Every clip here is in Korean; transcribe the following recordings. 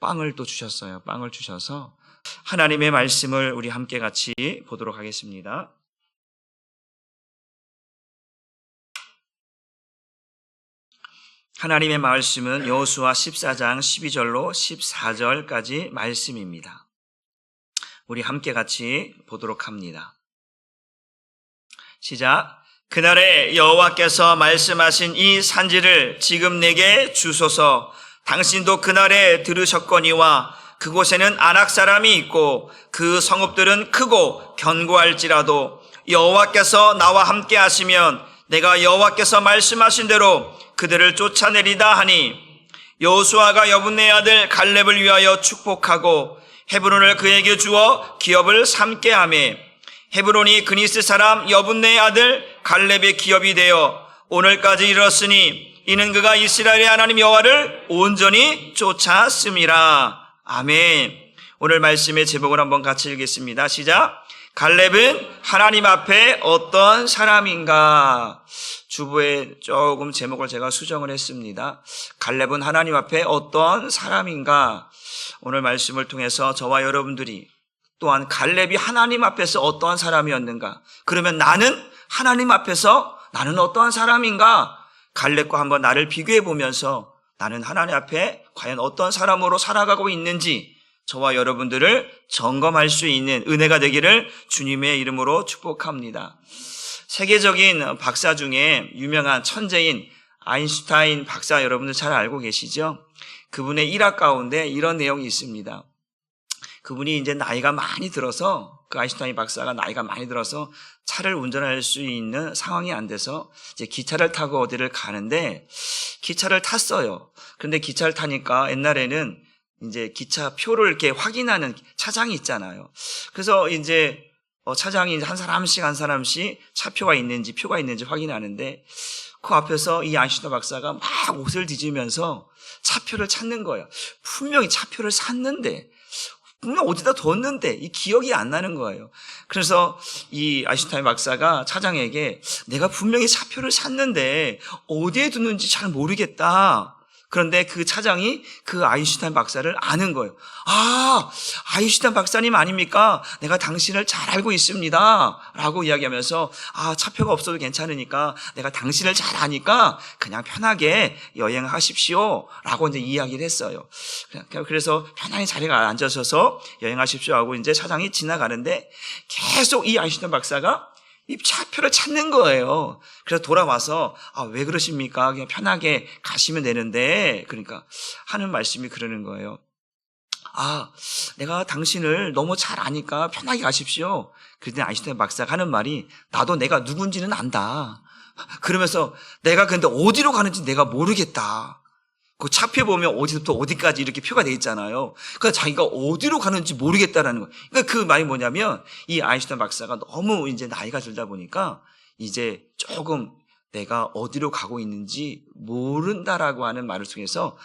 빵을 또 주셨어요. 빵을 주셔서 하나님의 말씀을 우리 함께 같이 보도록 하겠습니다. 하나님의 말씀은 여호수아 14장 12절로 14절까지 말씀입니다. 우리 함께 같이 보도록 합니다. 시작. 그날에 여호와께서 말씀하신 이 산지를 지금 내게 주소서. 당신도 그날에 들으셨거니와 그곳에는 아낙 사람이 있고 그 성읍들은 크고 견고할지라도 여호와께서 나와 함께 하시면 내가 여호와께서 말씀하신 대로 그들을 쫓아내리다 하니 여호수아가 여분네 아들 갈렙을 위하여 축복하고 헤브론을 그에게 주어 기업을 삼게 하매 헤브론이 그니스 사람 여분네 아들 갈렙의 기업이 되어 오늘까지 이르렀으니 이는 그가 이스라엘의 하나님 여호와를 온전히 쫓았음이라. 아멘. 오늘 말씀의 제목을 한번 같이 읽겠습니다. 시작. 갈렙은 하나님 앞에 어떤 사람인가? 주부에 조금 제목을 제가 수정을 했습니다. 갈렙은 하나님 앞에 어떤 사람인가? 오늘 말씀을 통해서 저와 여러분들이 또한 갈렙이 하나님 앞에서 어떠한 사람이었는가? 그러면 나는 하나님 앞에서 나는 어떠한 사람인가? 갈렙과 한번 나를 비교해 보면서 나는 하나님 앞에 과연 어떤 사람으로 살아가고 있는지 저와 여러분들을 점검할 수 있는 은혜가 되기를 주님의 이름으로 축복합니다. 세계적인 박사 중에 유명한 천재인 아인슈타인 박사 여러분들 잘 알고 계시죠? 그분의 일학 가운데 이런 내용이 있습니다. 그분이 이제 나이가 많이 들어서 그 아인슈타인 박사가 나이가 많이 들어서 차를 운전할 수 있는 상황이 안 돼서 이제 기차를 타고 어디를 가는데 기차를 탔어요. 그런데 기차를 타니까 옛날에는 이제 기차 표를 이렇게 확인하는 차장이 있잖아요. 그래서 이제 차장이 한 사람씩 차표가 있는지 표가 있는지 확인하는데 그 앞에서 이 아인슈타인 박사가 막 옷을 뒤지면서 차표를 찾는 거예요. 분명히 차표를 샀는데 분명 어디다 뒀는데 이 기억이 안 나는 거예요. 그래서 이 아인슈타인 박사가 차장에게 내가 분명히 차표를 샀는데 어디에 뒀는지 잘 모르겠다. 그런데 그 차장이 그 아인슈타인 박사를 아는 거예요. 아, 아인슈타인 박사님 아닙니까? 내가 당신을 잘 알고 있습니다. 라고 이야기하면서 차표가 없어도 괜찮으니까 내가 당신을 잘 아니까 그냥 편하게 여행하십시오. 라고 이제 이야기를 했어요. 그래서 편하게 자리에 앉으셔서 여행하십시오 하고 이제 차장이 지나가는데 계속 이 아인슈타인 박사가 이 차표를 찾는 거예요. 그래서 돌아와서 왜 그러십니까? 그냥 편하게 가시면 되는데 그러니까 하는 말씀이 그러는 거예요. 내가 당신을 너무 잘 아니까 편하게 가십시오. 그런데 아인슈타인 박사가 하는 말이 나도 내가 누군지는 안다. 그러면서 내가 근데 어디로 가는지 내가 모르겠다. 그 차표 보면 어디서부터 어디까지 이렇게 표가 돼 있잖아요. 그러니까 자기가 어디로 가는지 모르겠다라는 거예요. 그러니까 그 말이 뭐냐면 이 아인슈타인 박사가 너무 이제 나이가 들다 보니까 이제 조금 내가 어디로 가고 있는지 모른다라고 하는 말을 통해서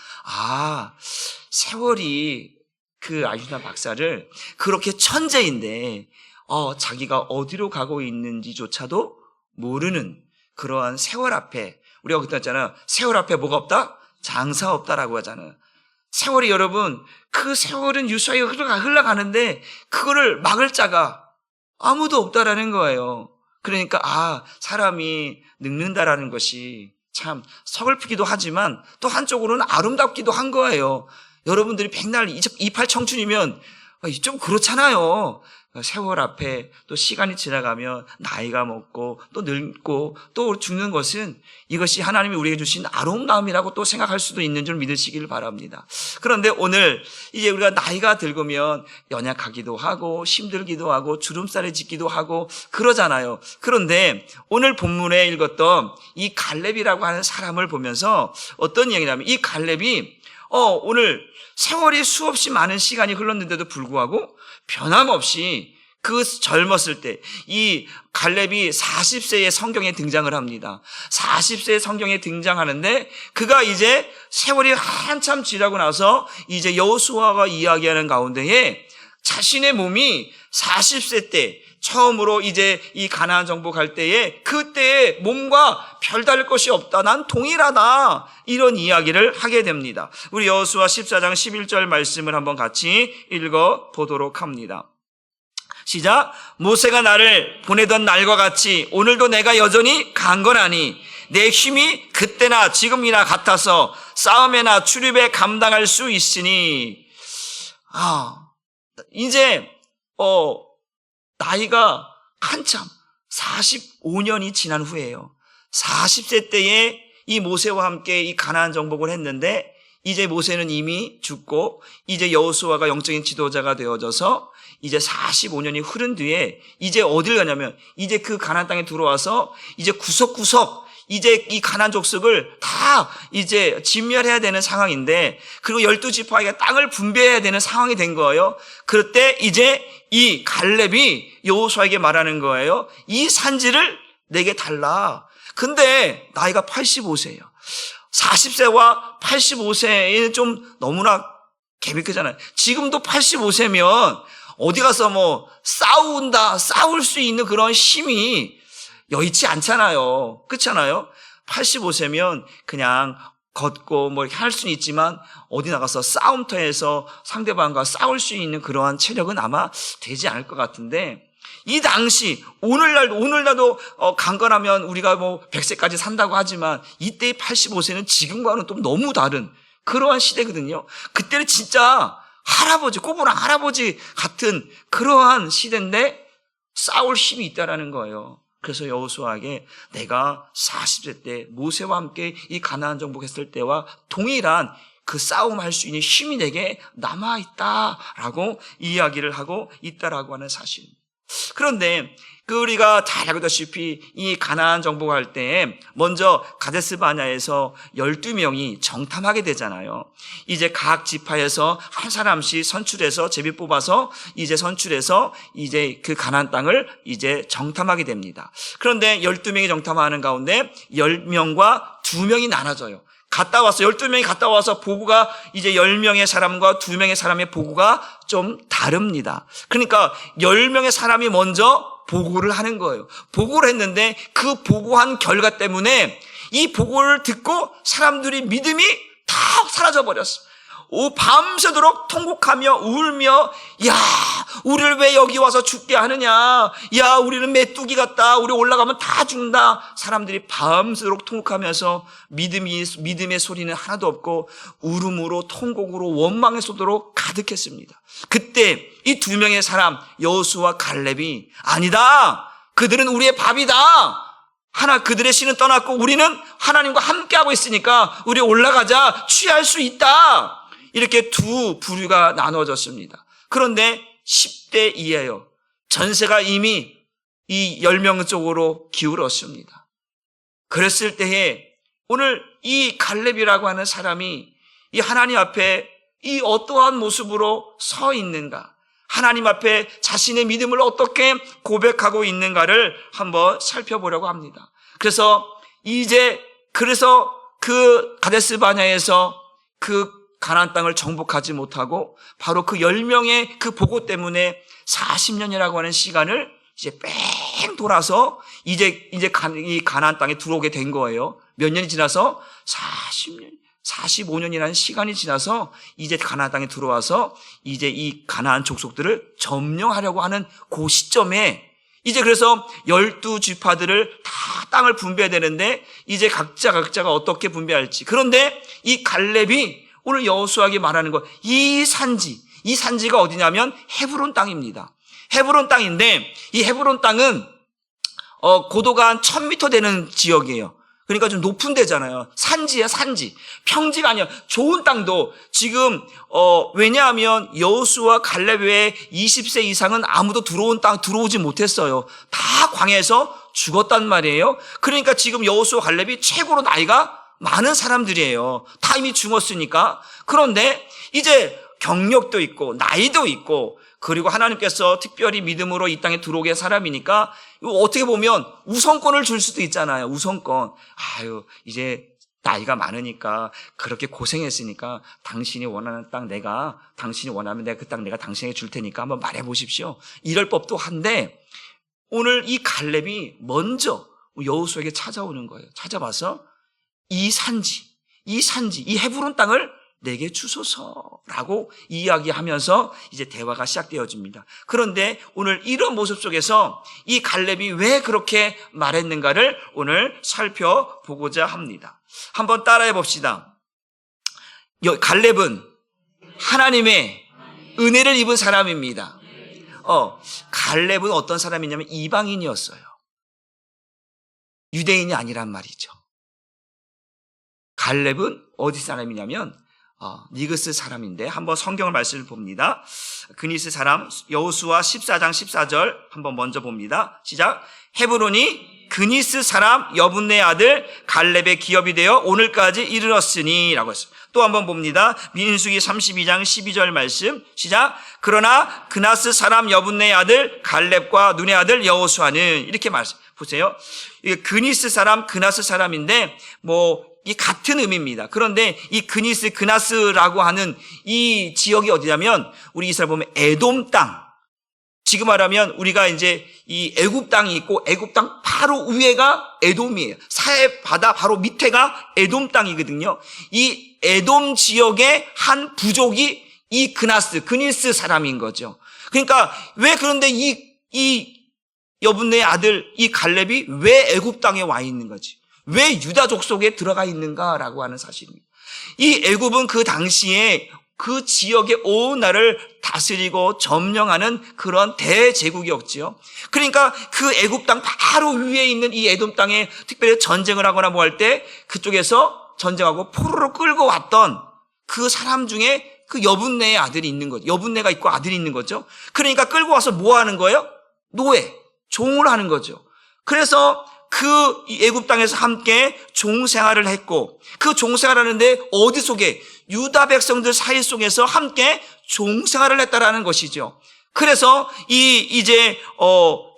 세월이 그 아인슈타인 박사를 그렇게 천재인데 자기가 어디로 가고 있는지조차도 모르는 그러한 세월 앞에 우리가 그때 했잖아요. 세월 앞에 뭐가 없다? 장사 없다라고 하잖아요. 세월이 여러분 그 세월은 유수하게 흘러가는데 그거를 막을 자가 아무도 없다라는 거예요. 그러니까 사람이 늙는다라는 것이 참 서글프기도 하지만 또 한쪽으로는 아름답기도 한 거예요. 여러분들이 백날 28 청춘이면 좀 그렇잖아요. 세월 앞에 또 시간이 지나가면 나이가 먹고 또 늙고 또 죽는 것은 이것이 하나님이 우리에게 주신 아름다움이라고 또 생각할 수도 있는 줄 믿으시길 바랍니다. 그런데 오늘 이제 우리가 나이가 들면 연약하기도 하고 힘들기도 하고 주름살이 짙기도 하고 그러잖아요. 그런데 오늘 본문에 읽었던 이 갈렙이라고 하는 사람을 보면서 어떤 이야기냐면 이 갈렙이 오늘 세월이 수없이 많은 시간이 흘렀는데도 불구하고 변함없이 그 젊었을 때 이 갈렙이 40세의 성경에 등장을 합니다. 40세의 성경에 등장하는데 그가 이제 세월이 한참 지나고 나서 이제 여호수아가 이야기하는 가운데에 자신의 몸이 40세 때 처음으로 이제 이 가나안 정복 갈 때에 그때의 몸과 별다를 것이 없다. 난 동일하다. 이런 이야기를 하게 됩니다. 우리 여호수아 14장 11절 말씀을 한번 같이 읽어 보도록 합니다. 시작. 모세가 나를 보내던 날과 같이 오늘도 내가 여전히 강건하니 내 힘이 그때나 지금이나 같아서 싸움에나 출입에 감당할 수 있으니. 이제 나이가 한참 45년이 지난 후에요. 40세 때에 이 모세와 함께 이 가나안 정복을 했는데 이제 모세는 이미 죽고 이제 여호수아가 영적인 지도자가 되어져서 이제 45년이 흐른 뒤에 이제 어딜 가냐면 이제 그 가나안 땅에 들어와서 이제 구석구석 이제 이 가나안 족속을 다 이제 진멸해야 되는 상황인데, 그리고 12지파가 땅을 분배해야 되는 상황이 된 거예요. 그때 이제 이 갈렙이 여호수아에게 말하는 거예요. 이 산지를 내게 달라. 근데 나이가 85세예요. 40세와 85세는 좀 너무나 갭이 크잖아요. 지금도 85세면 어디 가서 뭐 싸울 수 있는 그런 힘이 여의치 않잖아요. 그렇잖아요. 85세면 그냥 걷고 뭐 이렇게 할 수는 있지만 어디 나가서 싸움터에서 상대방과 싸울 수 있는 그러한 체력은 아마 되지 않을 것 같은데, 이 당시 오늘날도 강건하면 우리가 뭐 100세까지 산다고 하지만 이때의 85세는 지금과는 좀 너무 다른 그러한 시대거든요. 그때는 진짜 할아버지, 꼬부랑 할아버지 같은 그러한 시대인데 싸울 힘이 있다라는 거예요. 그래서 여호수아에게 내가 40세 때 모세와 함께 이 가나안 정복했을 때와 동일한 그 싸움할 수 있는 힘이 내게 남아있다라고 이야기를 하고 있다라고 하는 사실입니다. 그런데 우리가 잘 알다시피 이 가나안 정복할 때 먼저 가데스 바냐에서 12명이 정탐하게 되잖아요. 이제 각 지파에서 한 사람씩 선출해서 제비 뽑아서 이제 선출해서 이제 그 가나안 땅을 이제 정탐하게 됩니다. 그런데 12명이 정탐하는 가운데 10명과 2명이 나눠져요. 12명이 갔다 와서 보고가 이제 10명의 사람과 2명의 사람의 보고가 좀 다릅니다. 그러니까 10명의 사람이 먼저 보고를 하는 거예요. 보고를 했는데 그 보고한 결과 때문에 이 보고를 듣고 사람들이 믿음이 다 사라져 버렸어. 밤새도록 통곡하며 울며, 야, 우리를 왜 여기 와서 죽게 하느냐, 야, 우리는 메뚜기 같다, 우리 올라가면 다 죽는다. 사람들이 밤새도록 통곡하면서 믿음의 소리는 하나도 없고 울음으로 통곡으로 원망의 소도로 가득했습니다. 그때 이 2명의 사람 여호수아와 갈렙이 아니다, 그들은 우리의 밥이다, 그들의 신은 떠났고 우리는 하나님과 함께하고 있으니까 우리 올라가자, 취할 수 있다, 이렇게 두 부류가 나눠졌습니다. 그런데 10대 2예요. 전세가 이미 이 10명 쪽으로 기울었습니다. 그랬을 때에 오늘 이 갈렙이라고 하는 사람이 이 하나님 앞에 이 어떠한 모습으로 서 있는가, 하나님 앞에 자신의 믿음을 어떻게 고백하고 있는가를 한번 살펴보려고 합니다. 그래서 그 가데스 바냐에서 그 가나안 땅을 정복하지 못하고 바로 그 10명의 그 보고 때문에 40년이라고 하는 시간을 이제 뺑 돌아서 이제 이 가나안 땅에 들어오게 된 거예요. 몇 년이 지나서 40년, 45년이라는 시간이 지나서 이제 가나안 땅에 들어와서 이제 이 가나안 족속들을 점령하려고 하는 그 시점에 이제 그래서 12지파들을 다 땅을 분배해야 되는데 이제 각자가 어떻게 분배할지. 그런데 이 갈렙이 오늘 여호수아에게 말하는 거, 이 산지가 어디냐면 헤브론 땅입니다. 헤브론 땅인데 이 헤브론 땅은 고도가 한 1000m 되는 지역이에요. 그러니까 좀 높은 데잖아요. 산지야, 산지. 평지가 아니야. 좋은 땅도 지금 왜냐하면 여호수아 갈렙 외에 20세 이상은 아무도 들어오지 못했어요. 다 광야에서 죽었단 말이에요. 그러니까 지금 여호수아 갈렙이 최고로 나이가 많은 사람들이에요. 다 이미 죽었으니까. 그런데 이제 경력도 있고 나이도 있고 그리고 하나님께서 특별히 믿음으로 이 땅에 들어오게 한 사람이니까 어떻게 보면 우선권을 줄 수도 있잖아요. 우선권. 이제 나이가 많으니까 그렇게 고생했으니까 당신이 원하는 땅 당신이 원하면 내가 그 땅 내가 당신에게 줄 테니까 한번 말해 보십시오. 이럴 법도 한데 오늘 이 갈렙이 먼저 여호수아에게 찾아오는 거예요. 찾아와서 이 산지, 이 헤브론 땅을 내게 주소서라고 이야기하면서 이제 대화가 시작되어집니다. 그런데 오늘 이런 모습 속에서 이 갈렙이 왜 그렇게 말했는가를 오늘 살펴보고자 합니다. 한번 따라해 봅시다. 갈렙은 하나님의 은혜를 입은 사람입니다. 갈렙은 어떤 사람이냐면 이방인이었어요. 유대인이 아니란 말이죠. 갈렙은 어디 사람이냐면 니그스 사람인데 한번 성경을 말씀을 봅니다. 그니스 사람 여호수아 14장 14절 한번 먼저 봅니다. 시작. 헤브론이 그니스 사람 여분네 아들 갈렙의 기업이 되어 오늘까지 이르렀으니 라고 했어요. 또 한번 봅니다. 민수기 32장 12절 말씀 시작. 그러나 그나스 사람 여분네 아들 갈렙과 눈의 아들 여호수아는 이렇게 말씀 보세요. 이게 그니스 사람 그나스 사람인데 이 같은 의미입니다. 그런데 이 그나스라고 하는 이 지역이 어디냐면 우리 이스라엘 보면 에돔 땅. 지금 말하면 우리가 이제 이 애굽 땅이 있고 애굽 땅 바로 위에가 에돔이에요. 사해 바다 바로 밑에가 에돔 땅이거든요. 이 에돔 지역의 한 부족이 이 그니스 사람인 거죠. 그러니까 왜 그런데 이 여분네의 아들 이 갈렙이 왜 애굽 땅에 와 있는 거지? 왜 유다족 속에 들어가 있는가라고 하는 사실입니다. 이 애굽은 그 당시에 그 지역의 온 나라를 다스리고 점령하는 그런 대제국이었지요. 그러니까 그 애굽 땅 바로 위에 있는 이 에돔 땅에 특별히 전쟁을 하거나 뭐 할 때 그쪽에서 전쟁하고 포로로 끌고 왔던 그 사람 중에 그 여분네의 아들이 있는 거죠. 여분네가 있고 아들이 있는 거죠. 그러니까 끌고 와서 뭐 하는 거예요? 노예, 종을 하는 거죠. 그래서 그 애굽 땅에서 함께 종생활을 했고 그 종생활하는데 어디 속에 유다 백성들 사이 속에서 함께 종생활을 했다라는 것이죠. 그래서 이제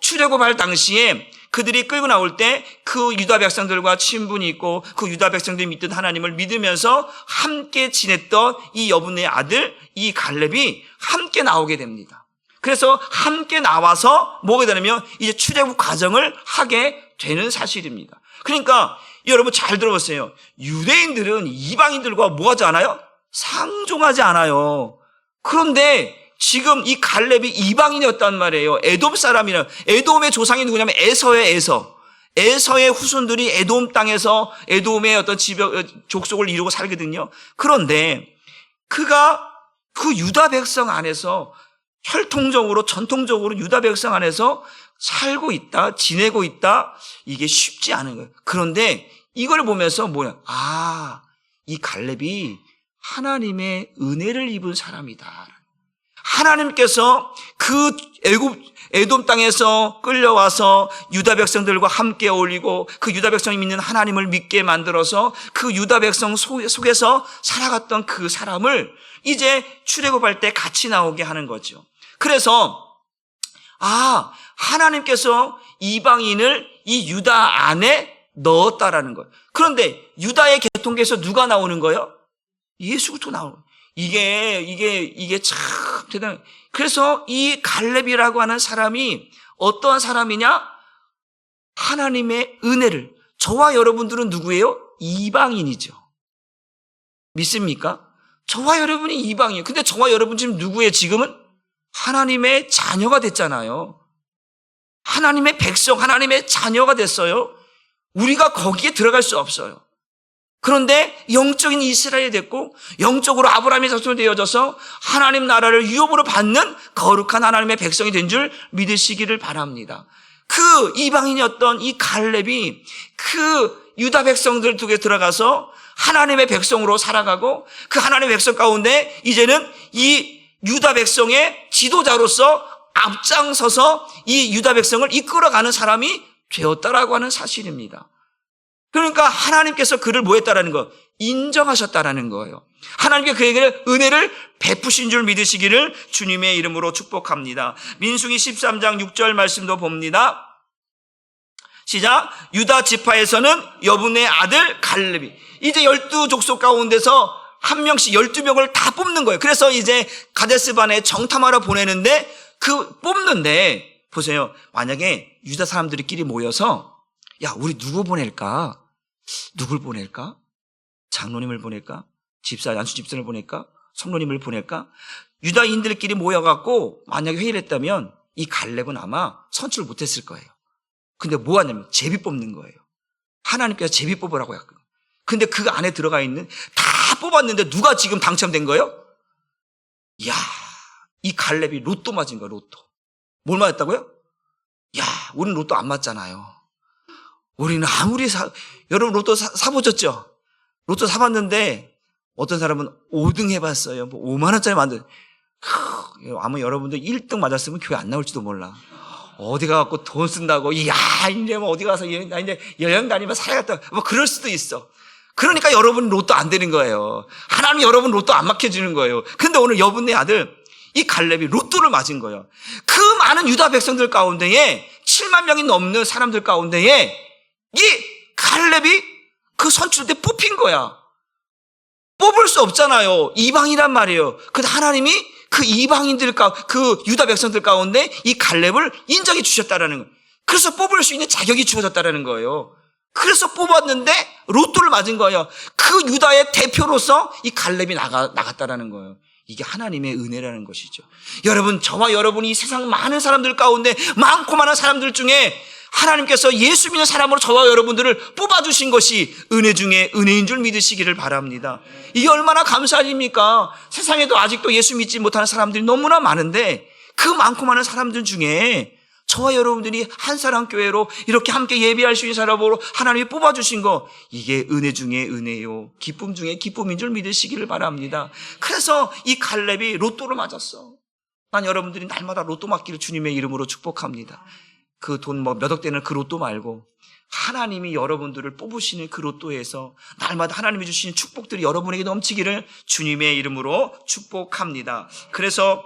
출애굽할 당시에 그들이 끌고 나올 때 그 유다 백성들과 친분이 있고 그 유다 백성들이 믿던 하나님을 믿으면서 함께 지냈던 이 여분의 아들 이 갈렙이 함께 나오게 됩니다. 그래서 함께 나와서 뭐가 되냐면 이제 출애굽 과정을 하게 되는 사실입니다. 그러니까 여러분 잘 들어보세요. 유대인들은 이방인들과 뭐 하지 않아요? 상종하지 않아요. 그런데 지금 이 갈렙이 이방인이었단 말이에요. 에돔 사람이라. 에돔의 조상이 누구냐면 에서의 후손들이 에돔 땅에서 에돔의 어떤 족속을 이루고 살거든요. 그런데 그가 그 유다 백성 안에서 혈통적으로 전통적으로 유다 백성 안에서 살고 있다, 지내고 있다, 이게 쉽지 않은 거예요. 그런데 이걸 보면서 이 갈렙이 하나님의 은혜를 입은 사람이다. 하나님께서 그 에돔 땅에서 끌려와서 유다 백성들과 함께 어울리고 그 유다 백성이 믿는 하나님을 믿게 만들어서 그 유다 백성 속에서 살아갔던 그 사람을 이제 출애굽할 때 같이 나오게 하는 거죠. 그래서 하나님께서 이방인을 이 유다 안에 넣었다라는 거예요. 그런데 유다의 계통계에서 누가 나오는 거예요? 예수 그리스도 나오는 거예요. 이게 참 대단해요. 그래서 이 갈렙이라고 하는 사람이 어떠한 사람이냐? 하나님의 은혜를, 저와 여러분들은 누구예요? 이방인이죠. 믿습니까? 저와 여러분이 이방인이에요. 근데 저와 여러분 지금 누구예요? 지금은 하나님의 자녀가 됐잖아요. 하나님의 백성, 하나님의 자녀가 됐어요. 우리가 거기에 들어갈 수 없어요. 그런데 영적인 이스라엘이 됐고 영적으로 아브라함의 자손이 되어져서 하나님 나라를 유업으로 받는 거룩한 하나님의 백성이 된 줄 믿으시기를 바랍니다. 그 이방인이었던 이 갈렙이 그 유다 백성들 속에 들어가서 하나님의 백성으로 살아가고 그 하나님의 백성 가운데 이제는 이 유다 백성의 지도자로서 앞장서서 이 유다 백성을 이끌어가는 사람이 되었다라고 하는 사실입니다. 그러니까 하나님께서 그를 뭐 했다라는 거? 인정하셨다라는 거예요. 하나님께 그에게 은혜를 베푸신 줄 믿으시기를 주님의 이름으로 축복합니다. 민수기 13장 6절 말씀도 봅니다. 시작. 유다 지파에서는 여분의 아들 갈렙이 이제 12족속 가운데서 한 명씩 12명을 다 뽑는 거예요. 그래서 이제 가데스반에 정탐하러 보내는데 뽑는데 보세요. 만약에 유다 사람들끼리 모여서 야, 우리 누구 보낼까? 누굴 보낼까? 장로님을 보낼까? 안수 집사를 보낼까? 성로님을 보낼까? 유다인들끼리 모여갖고 만약에 회의를 했다면 이 갈렙은 아마 선출을 못했을 거예요. 근데 뭐 하냐면 제비 뽑는 거예요. 하나님께서 제비 뽑으라고 했거든요. 근데 그 안에 들어가 있는 다 뽑았는데 누가 지금 당첨된 거예요? 이야, 이 갈렙이 로또 맞은 거예요. 로또. 뭘 맞았다고요? 야, 우리는 로또 안 맞잖아요. 우리는 아무리 여러분 로또 사보셨죠? 로또 사봤는데 어떤 사람은 5등 해봤어요. 뭐 5만 원짜리 만든. 아마 여러분들 1등 맞았으면 교회 안 나올지도 몰라. 어디 가갖고 돈 쓴다고, 야, 이제 뭐 어디 가서 이제 여행 다니면 살아갔다. 뭐 그럴 수도 있어. 그러니까 여러분 로또 안 되는 거예요. 하나님 여러분 로또 안 막혀주는 거예요. 근데 오늘 여분의 아들, 이 갈렙이 로또를 맞은 거예요. 그 많은 유다 백성들 가운데에 7만 명이 넘는 사람들 가운데에 이 갈렙이 그 선출대 뽑힌 거야. 뽑을 수 없잖아요. 이방이란 말이에요. 근데 하나님이 그 이방인들 그 유다 백성들 가운데 이 갈렙을 인정해 주셨다라는 거예요. 그래서 뽑을 수 있는 자격이 주어졌다라는 거예요. 그래서 뽑았는데 로또를 맞은 거예요. 그 유다의 대표로서 이 갈렙이 나갔다라는 거예요. 이게 하나님의 은혜라는 것이죠. 여러분, 저와 여러분이 세상 많은 사람들 가운데 많고 많은 사람들 중에 하나님께서 예수 믿는 사람으로 저와 여러분들을 뽑아주신 것이 은혜 중에 은혜인 줄 믿으시기를 바랍니다. 이게 얼마나 감사한 일입니까? 세상에도 아직도 예수 믿지 못하는 사람들이 너무나 많은데 그 많고 많은 사람들 중에 저와 여러분들이 한 사람 교회로 이렇게 함께 예배할 수 있는 사람으로 하나님이 뽑아주신 거, 이게 은혜 중에 은혜요, 기쁨 중에 기쁨인 줄 믿으시기를 바랍니다. 그래서 이 갈렙이 로또를 맞았어. 난 여러분들이 날마다 로또 맞기를 주님의 이름으로 축복합니다. 그 돈 몇 억 되는 그 로또 말고 하나님이 여러분들을 뽑으시는 그 로또에서 날마다 하나님이 주시는 축복들이 여러분에게 넘치기를 주님의 이름으로 축복합니다. 그래서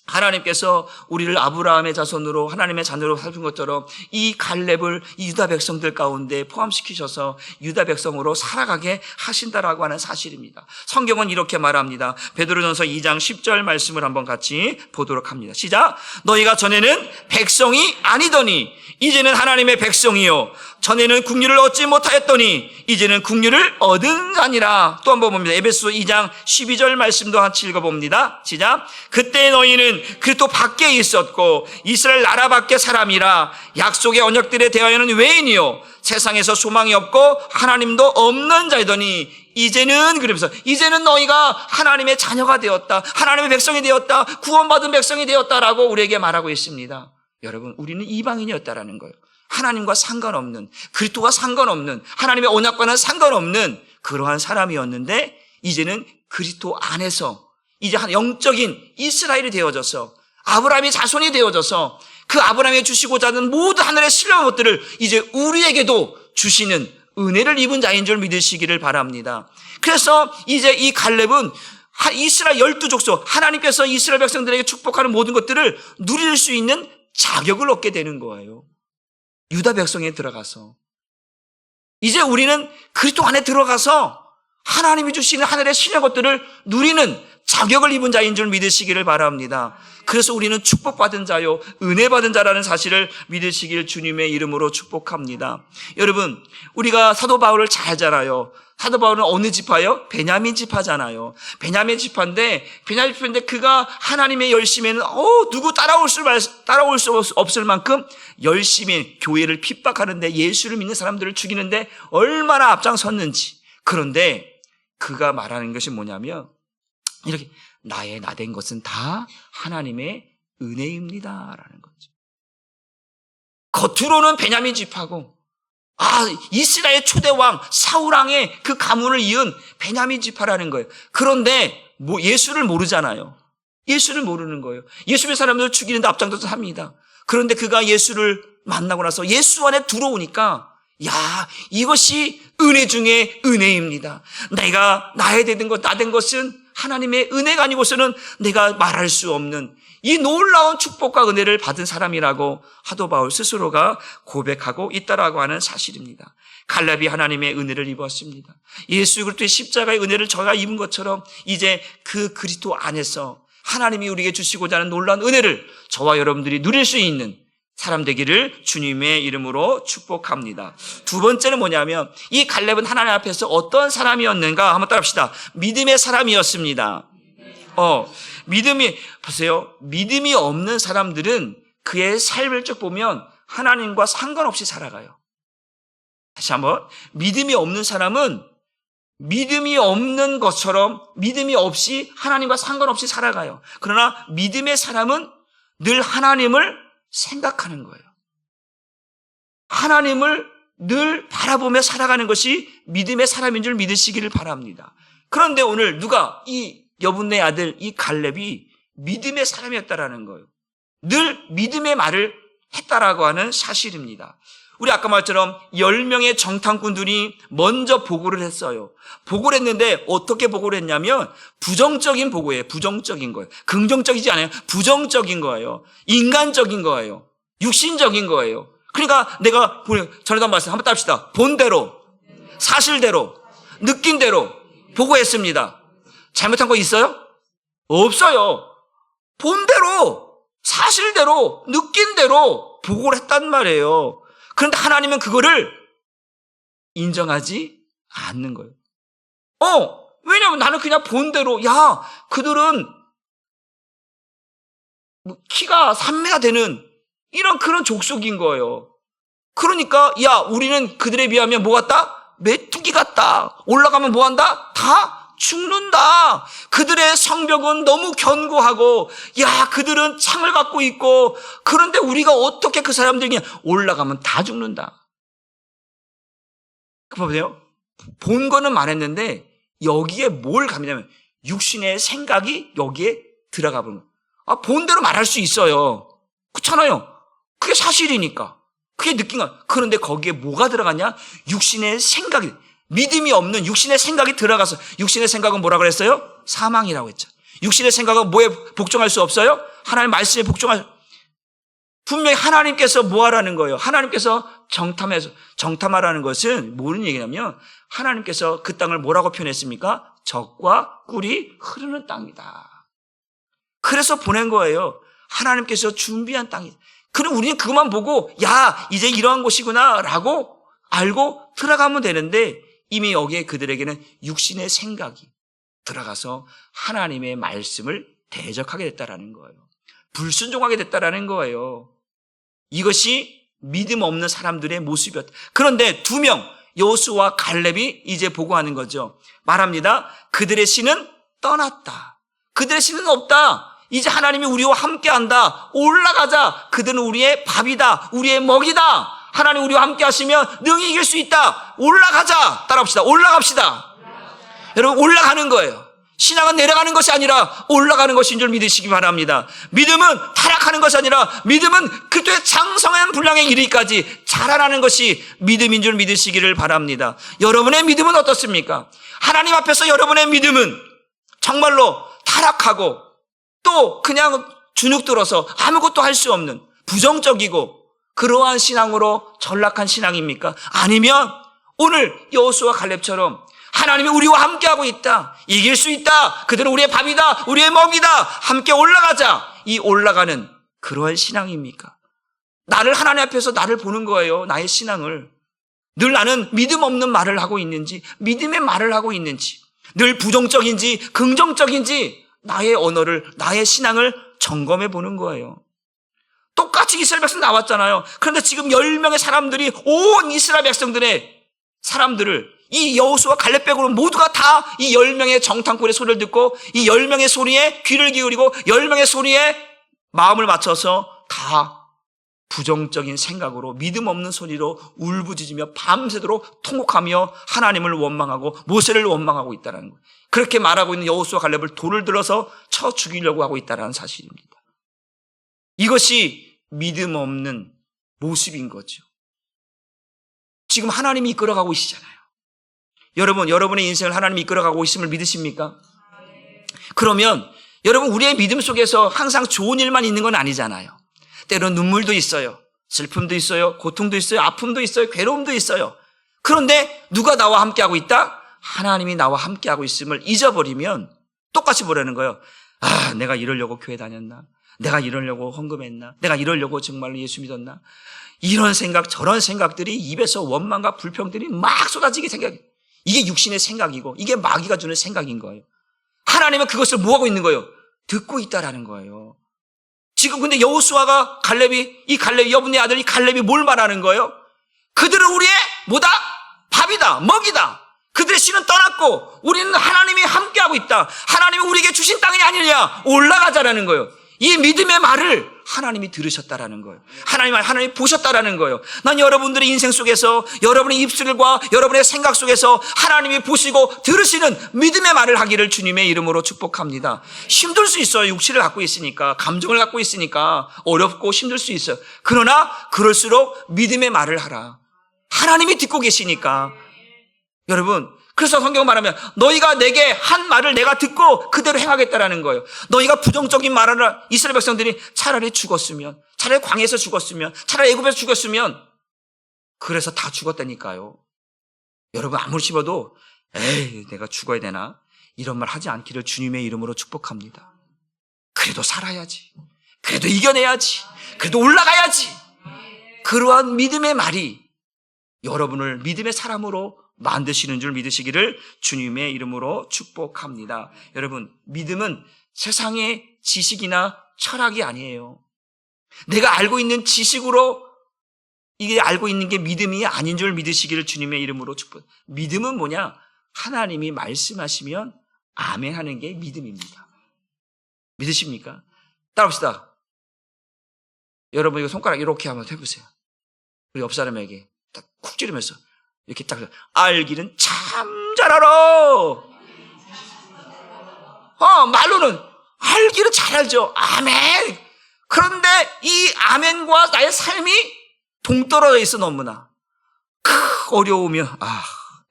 하나님께서 우리를 아브라함의 자손으로 하나님의 자녀로 살핀 것처럼 이 갈렙을 이 유다 백성들 가운데 포함시키셔서 유다 백성으로 살아가게 하신다라고 하는 사실입니다. 성경은 이렇게 말합니다. 베드로전서 2장 10절 말씀을 한번 같이 보도록 합니다. 시작. 너희가 전에는 백성이 아니더니 이제는 하나님의 백성이요 전에는 국류를 얻지 못하였더니 이제는 국류를 얻은 자니라. 또 한번 봅니다. 에베소 2장 12절 말씀도 같이 읽어봅니다. 시작. 그때 너희는 그리스도 밖에 있었고 이스라엘 나라 밖의 사람이라 약속의 언약들에 대하여는 외인이요 세상에서 소망이 없고 하나님도 없는 자이더니 이제는, 그러면서 이제는 너희가 하나님의 자녀가 되었다, 하나님의 백성이 되었다, 구원받은 백성이 되었다라고 우리에게 말하고 있습니다. 여러분, 우리는 이방인이었다라는 거예요. 하나님과 상관없는, 그리스도와 상관없는, 하나님의 언약과는 상관없는 그러한 사람이었는데 이제는 그리스도 안에서 이제 한 영적인 이스라엘이 되어져서 아브라함의 자손이 되어져서 그 아브라함이 주시고자 하는 모든 하늘의 신령한 것들을 이제 우리에게도 주시는 은혜를 입은 자인 줄 믿으시기를 바랍니다. 그래서 이제 이 갈렙은 이스라엘 12족속, 하나님께서 이스라엘 백성들에게 축복하는 모든 것들을 누릴 수 있는 자격을 얻게 되는 거예요. 유다 백성에 들어가서 이제 우리는 그리스도 안에 들어가서 하나님이 주시는 하늘의 신의 것들을 누리는 자격을 입은 자인 줄 믿으시기를 바랍니다. 그래서 우리는 축복받은 자요 은혜 받은 자라는 사실을 믿으시길 주님의 이름으로 축복합니다. 여러분, 우리가 사도 바울을 잘 알잖아요. 사도 바울은 어느 지파요? 베냐민 지파잖아요. 베냐민 지파인데 그가 하나님의 열심에는 누구 따라올 수 없을 만큼 열심히 교회를 핍박하는데, 예수를 믿는 사람들을 죽이는데 얼마나 앞장섰는지. 그런데 그가 말하는 것이 뭐냐면 이렇게 나의 나된 것은 다 하나님의 은혜입니다라는 거죠. 겉으로는 베냐민 지파고 이스라엘 초대왕 사울왕의 그 가문을 이은 베냐민 지파라는 거예요. 그런데 예수를 모르잖아요. 예수를 모르는 거예요. 예수 믿는 사람들을 죽이는데 앞장서서 합니다. 그런데 그가 예수를 만나고 나서 예수 안에 들어오니까 이것이 은혜 중에 은혜입니다. 내가 나의 나된 것은 하나님의 은혜가 아니고서는 내가 말할 수 없는 이 놀라운 축복과 은혜를 받은 사람이라고 사도 바울 스스로가 고백하고 있다라고 하는 사실입니다. 갈렙이 하나님의 은혜를 입었습니다. 예수 그리스도의 십자가의 은혜를 저가 입은 것처럼 이제 그 그리스도 안에서 하나님이 우리에게 주시고자 하는 놀라운 은혜를 저와 여러분들이 누릴 수 있는 사람 되기를 주님의 이름으로 축복합니다. 두 번째는 뭐냐면 이 갈렙은 하나님 앞에서 어떤 사람이었는가 한번 따라합시다. 믿음의 사람이었습니다. 보세요. 믿음이 없는 사람들은 그의 삶을 쭉 보면 하나님과 상관없이 살아가요. 다시 한번, 믿음이 없는 사람은 믿음이 없는 것처럼 믿음이 없이 하나님과 상관없이 살아가요. 그러나 믿음의 사람은 늘 하나님을 생각하는 거예요. 하나님을 늘 바라보며 살아가는 것이 믿음의 사람인 줄 믿으시기를 바랍니다. 그런데 오늘 누가 이 여분네 아들 이 갈렙이 믿음의 사람이었다라는 거예요. 늘 믿음의 말을 했다라고 하는 사실입니다. 우리 아까 말처럼 10명의 정탐꾼들이 먼저 보고를 했어요. 보고를 했는데 어떻게 보고를 했냐면 부정적인 보고예요. 부정적인 거예요. 긍정적이지 않아요. 부정적인 거예요. 인간적인 거예요. 육신적인 거예요. 그러니까 내가 전에도 말씀 한번 따릅시다. 본대로, 사실대로, 느낀대로 보고했습니다. 잘못한 거 있어요? 없어요. 본대로, 사실대로, 느낀대로 보고를 했단 말이에요. 그런데 하나님은 그거를 인정하지 않는 거예요. 왜냐면 나는 그냥 본대로, 그들은 키가 3m 되는 이런 그런 족속인 거예요. 그러니까, 우리는 그들에 비하면 뭐 같다? 메뚜기 같다. 올라가면 뭐 한다? 다 죽는다. 그들의 성벽은 너무 견고하고, 그들은 창을 갖고 있고, 그런데 우리가 어떻게 그 사람들이 올라가면 다 죽는다. 보세요. 본 거는 말했는데, 여기에 뭘 가미냐면, 육신의 생각이 여기에 들어가 버는 거예요. 본대로 말할 수 있어요. 그렇잖아요. 그게 사실이니까. 그게 느낀 거야. 그런데 거기에 뭐가 들어가냐? 육신의 생각이, 믿음이 없는 육신의 생각이 들어가서, 육신의 생각은 뭐라 그랬어요? 사망이라고 했죠. 육신의 생각은 뭐에 복종할 수 없어요? 하나님 말씀에 분명히 하나님께서 뭐 하라는 거예요? 하나님께서 정탐하라는 것은 뭐는 얘기냐면, 하나님께서 그 땅을 뭐라고 표현했습니까? 젖과 꿀이 흐르는 땅이다. 그래서 보낸 거예요. 하나님께서 준비한 땅이다. 그럼 우리는 그것만 보고 이제 이러한 곳이구나 라고 알고 들어가면 되는데, 이미 여기에 그들에게는 육신의 생각이 들어가서 하나님의 말씀을 대적하게 됐다라는 거예요. 불순종하게 됐다라는 거예요. 이것이 믿음 없는 사람들의 모습이었다. 그런데 2명, 여호수아와 갈렙이 이제 보고하는 거죠. 말합니다. 그들의 신은 떠났다. 그들의 신은 없다. 이제 하나님이 우리와 함께한다. 올라가자. 그들은 우리의 밥이다. 우리의 먹이다. 하나님 우리와 함께 하시면 능히 이길 수 있다. 올라가자. 따라합시다. 올라갑시다. 여러분, 올라가는 거예요. 신앙은 내려가는 것이 아니라 올라가는 것인 줄 믿으시기 바랍니다. 믿음은 타락하는 것이 아니라 믿음은 그때의 장성한 분량에 이르기까지 자라나는 것이 믿음인 줄 믿으시기를 바랍니다. 여러분의 믿음은 어떻습니까? 하나님 앞에서 여러분의 믿음은 정말로 타락하고 또 그냥 주눅 들어서 아무것도 할 수 없는 부정적이고 그러한 신앙으로 전락한 신앙입니까? 아니면 오늘 여호수아 갈렙처럼 하나님이 우리와 함께하고 있다. 이길 수 있다. 그들은 우리의 밥이다. 우리의 먹이다. 함께 올라가자. 이 올라가는 그러한 신앙입니까? 나를 하나님 앞에서 나를 보는 거예요. 나의 신앙을. 늘 나는 믿음 없는 말을 하고 있는지, 믿음의 말을 하고 있는지, 늘 부정적인지 긍정적인지 나의 언어를, 나의 신앙을 점검해 보는 거예요. 똑같이 이스라엘 백성 나왔잖아요. 그런데 지금 10명의 사람들이 온 이스라엘 백성들의 사람들을 이 여호수아 갈렙 빼고는 모두가 다 이 10명의 정탐꾼의 소리를 듣고 이 10명의 소리에 귀를 기울이고 10명의 소리에 마음을 맞춰서 다 부정적인 생각으로 믿음 없는 소리로 울부짖으며 밤새도록 통곡하며 하나님을 원망하고 모세를 원망하고 있다는 거예요. 그렇게 말하고 있는 여호수아 갈렙을 돌을 들어서 쳐 죽이려고 하고 있다는 사실입니다. 이것이 믿음 없는 모습인 거죠. 지금 하나님이 이끌어가고 계시잖아요. 여러분, 여러분의 인생을 하나님이 이끌어가고 있음을 믿으십니까? 그러면 여러분, 우리의 믿음 속에서 항상 좋은 일만 있는 건 아니잖아요. 때로는 눈물도 있어요. 슬픔도 있어요. 고통도 있어요. 아픔도 있어요. 괴로움도 있어요. 그런데 누가 나와 함께하고 있다? 하나님이 나와 함께하고 있음을 잊어버리면 똑같이 보라는 거예요. 내가 이러려고 교회 다녔나? 내가 이러려고 헌금했나? 내가 이러려고 정말로 예수 믿었나? 이런 생각, 저런 생각들이 입에서 원망과 불평들이 막 쏟아지게 생각. 이게 육신의 생각이고 이게 마귀가 주는 생각인 거예요. 하나님은 그것을 뭐하고 있는 거예요? 듣고 있다라는 거예요. 지금 근데 여호수아가 이 갈렙 여분의 아들 이 갈렙이 뭘 말하는 거예요? 그들은 우리의 뭐다? 밥이다, 먹이다. 그들의 신은 떠났고 우리는 하나님이 함께하고 있다. 하나님이 우리에게 주신 땅이 아니냐? 올라가자라는 거예요. 이 믿음의 말을 하나님이 들으셨다라는 거예요. 하나님이 보셨다라는 거예요. 난 여러분들의 인생 속에서 여러분의 입술과 여러분의 생각 속에서 하나님이 보시고 들으시는 믿음의 말을 하기를 주님의 이름으로 축복합니다. 힘들 수 있어요. 육체를 갖고 있으니까, 감정을 갖고 있으니까 어렵고 힘들 수 있어요. 그러나 그럴수록 믿음의 말을 하라. 하나님이 듣고 계시니까. 여러분, 그래서 성경 말하면 너희가 내게 한 말을 내가 듣고 그대로 행하겠다라는 거예요. 너희가 부정적인 말을 이스라엘 백성들이 차라리 죽었으면, 차라리 광야에서 죽었으면, 차라리 애굽에서 죽었으면 그래서 다 죽었다니까요. 여러분 아무리 씹어도 에이 내가 죽어야 되나 이런 말 하지 않기를 주님의 이름으로 축복합니다. 그래도 살아야지, 그래도 이겨내야지, 그래도 올라가야지. 그러한 믿음의 말이 여러분을 믿음의 사람으로 만드시는 줄 믿으시기를 주님의 이름으로 축복합니다. 여러분, 믿음은 세상의 지식이나 철학이 아니에요. 내가 알고 있는 지식으로 이게 알고 있는 게 믿음이 아닌 줄 믿으시기를 주님의 이름으로 축복. 믿음은 뭐냐? 하나님이 말씀하시면 아멘 하는 게 믿음입니다. 믿으십니까? 따라합시다. 여러분 이거 손가락 이렇게 한번 해보세요. 우리 옆 사람에게 딱 쿡 찌르면서 이렇게 딱 알기는 참 잘 알아. 말로는 알기는 잘 알죠. 아멘. 그런데 이 아멘과 나의 삶이 동떨어져 있어 너무나. 어려우면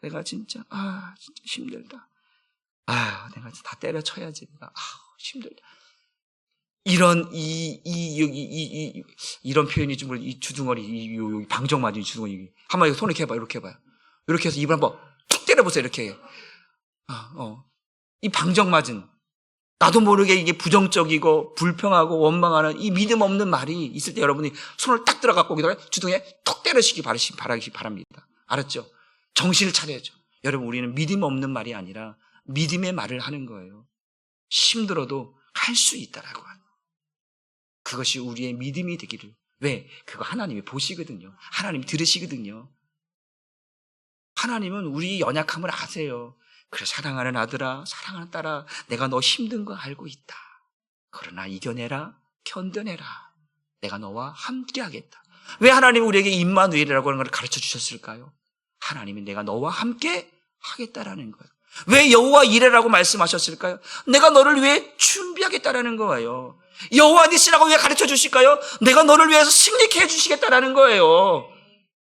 내가 진짜 힘들다. 내가 다 때려쳐야지. 힘들다. 이런 이런 표현이 좀 이 주둥어리 이 방정 맞은 주둥어리 한번 손 이렇게 해봐. 이렇게 해봐요. 이렇게 해서 입을 한번 툭 때려보세요. 이렇게. 이 방정 맞은 나도 모르게 이게 부정적이고 불평하고 원망하는 이 믿음 없는 말이 있을 때 여러분이 손을 딱 들어갖고 주둥이에 툭 때리시기 바랍니다. 알았죠? 정신을 차려야죠. 여러분 우리는 믿음 없는 말이 아니라 믿음의 말을 하는 거예요. 힘들어도 할 수 있다라고 하는. 그것이 우리의 믿음이 되기를. 왜? 그거 하나님이 보시거든요. 하나님이 들으시거든요. 하나님은 우리 연약함을 아세요. 그래 사랑하는 아들아, 사랑하는 딸아, 내가 너 힘든 거 알고 있다. 그러나 이겨내라, 견뎌내라. 내가 너와 함께 하겠다. 왜 하나님이 우리에게 임마누엘이라고 하는 걸 가르쳐 주셨을까요? 하나님이 내가 너와 함께 하겠다라는 거예요. 왜 여호와 이레라고 말씀하셨을까요? 내가 너를 위해 준비하겠다라는 거예요. 여호와 니시라고 왜 가르쳐 주실까요? 내가 너를 위해서 승리케 해주시겠다라는 거예요.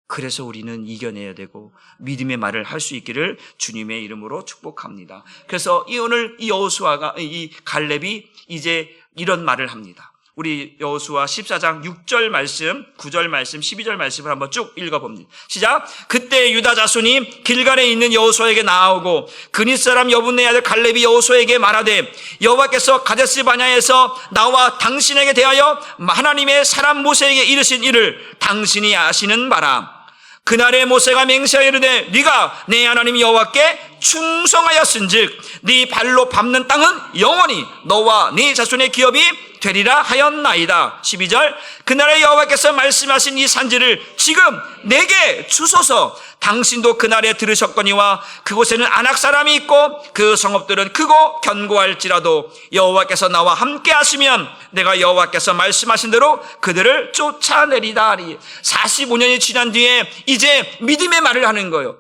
그래서 우리는 이겨내야 되고 믿음의 말을 할 수 있기를 주님의 이름으로 축복합니다. 그래서 오늘 이 여호수아가 이 갈렙이 이제 이런 말을 합니다. 우리 여호수아 14장 6절 말씀, 9절 말씀, 12절 말씀을 한번 쭉 읽어봅니다. 시작. 그때 유다 자손이 길갈에 있는 여호수아에게 나아오고 그닛 사람 여분의 아들 갈렙이 여호수아에게 말하되 여호와께서 가데스 바냐에서 나와 당신에게 대하여 하나님의 사람 모세에게 이르신 일을 당신이 아시는 바라. 그날에 모세가 맹세하여 이르되 네가 내 하나님 여호와께 충성하였은즉 네 발로 밟는 땅은 영원히 너와 네 자손의 기업이 되리라 하였나이다. 12절. 그날에 여호와께서 말씀하신 이 산지를 지금 내게 주소서. 당신도 그날에 들으셨거니와 그곳에는 아낙 사람이 있고 그 성읍들은 크고 견고할지라도 여호와께서 나와 함께 하시면 내가 여호와께서 말씀하신 대로 그들을 쫓아내리다. 45년이 지난 뒤에 이제 믿음의 말을 하는 거예요.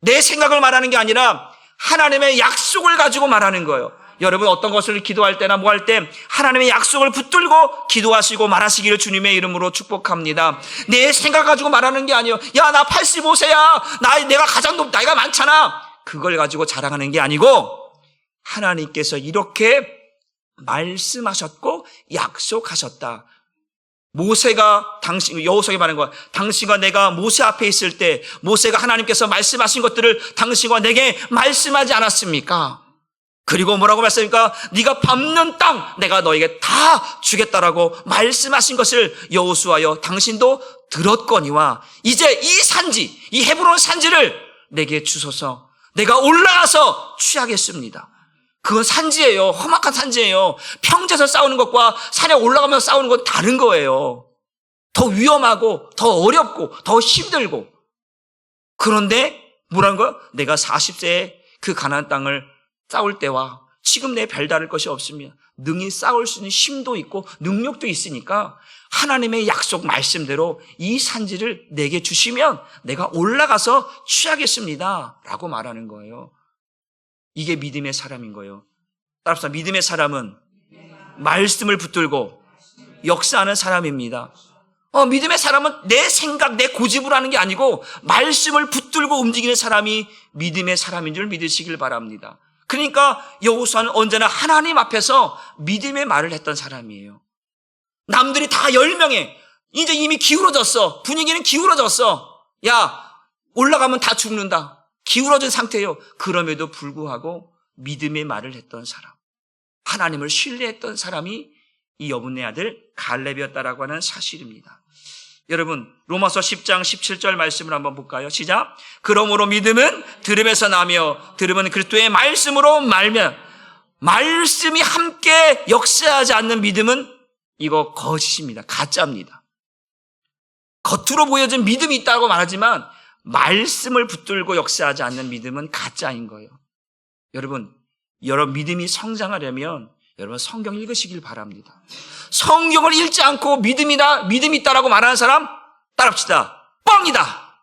내 생각을 말하는 게 아니라 하나님의 약속을 가지고 말하는 거예요. 여러분 어떤 것을 기도할 때나 뭐 할 때 하나님의 약속을 붙들고 기도하시고 말하시기를 주님의 이름으로 축복합니다. 내 생각 가지고 말하는 게 아니에요. 야, 나 85세야. 내가 가장 나이가 많잖아. 그걸 가지고 자랑하는 게 아니고 하나님께서 이렇게 말씀하셨고 약속하셨다. 모세가 여호수아에게 말한 거야. 당신과 내가 모세 앞에 있을 때 모세가 하나님께서 말씀하신 것들을 당신과 내게 말씀하지 않았습니까? 그리고 뭐라고 말씀합니까? 네가 밟는 땅 내가 너에게 다 주겠다라고 말씀하신 것을 여호수아여 당신도 들었거니와 이제 이 산지, 이 헤브론 산지를 내게 주소서. 내가 올라가서 취하겠습니다. 그건 산지예요. 험악한 산지예요. 평지에서 싸우는 것과 산에 올라가면서 싸우는 건 다른 거예요. 더 위험하고 더 어렵고 더 힘들고. 그런데 뭐라는 거야? 내가 40세에 그 가나안 땅을 싸울 때와 지금 내 별다를 것이 없으며 능히 싸울 수 있는 힘도 있고 능력도 있으니까 하나님의 약속 말씀대로 이 산지를 내게 주시면 내가 올라가서 취하겠습니다 라고 말하는 거예요. 이게 믿음의 사람인 거예요. 따라서 믿음의 사람은 말씀을 붙들고 역사하는 사람입니다. 믿음의 사람은 내 생각, 내 고집으로 하는 게 아니고 말씀을 붙들고 움직이는 사람이 믿음의 사람인 줄 믿으시길 바랍니다. 그러니까 여호수아는 언제나 하나님 앞에서 믿음의 말을 했던 사람이에요. 남들이 다 10명에 이제 이미 기울어졌어. 분위기는 기울어졌어. 야, 올라가면 다 죽는다. 기울어진 상태예요. 그럼에도 불구하고 믿음의 말을 했던 사람, 하나님을 신뢰했던 사람이 이 여분의 아들 갈렙이었다라고 하는 사실입니다. 여러분, 로마서 10장 17절 말씀을 한번 볼까요? 시작. 그러므로 믿음은 들음에서 나며 들음은 그리스도의 말씀으로 말며 말씀이 함께 역사하지 않는 믿음은 이거 거짓입니다. 가짜입니다. 겉으로 보여진 믿음이 있다고 말하지만 말씀을 붙들고 역사하지 않는 믿음은 가짜인 거예요. 여러분 믿음이 성장하려면 여러분 성경 읽으시길 바랍니다. 성경을 읽지 않고 믿음이 있다라고 말하는 사람 따라합시다. 뻥이다.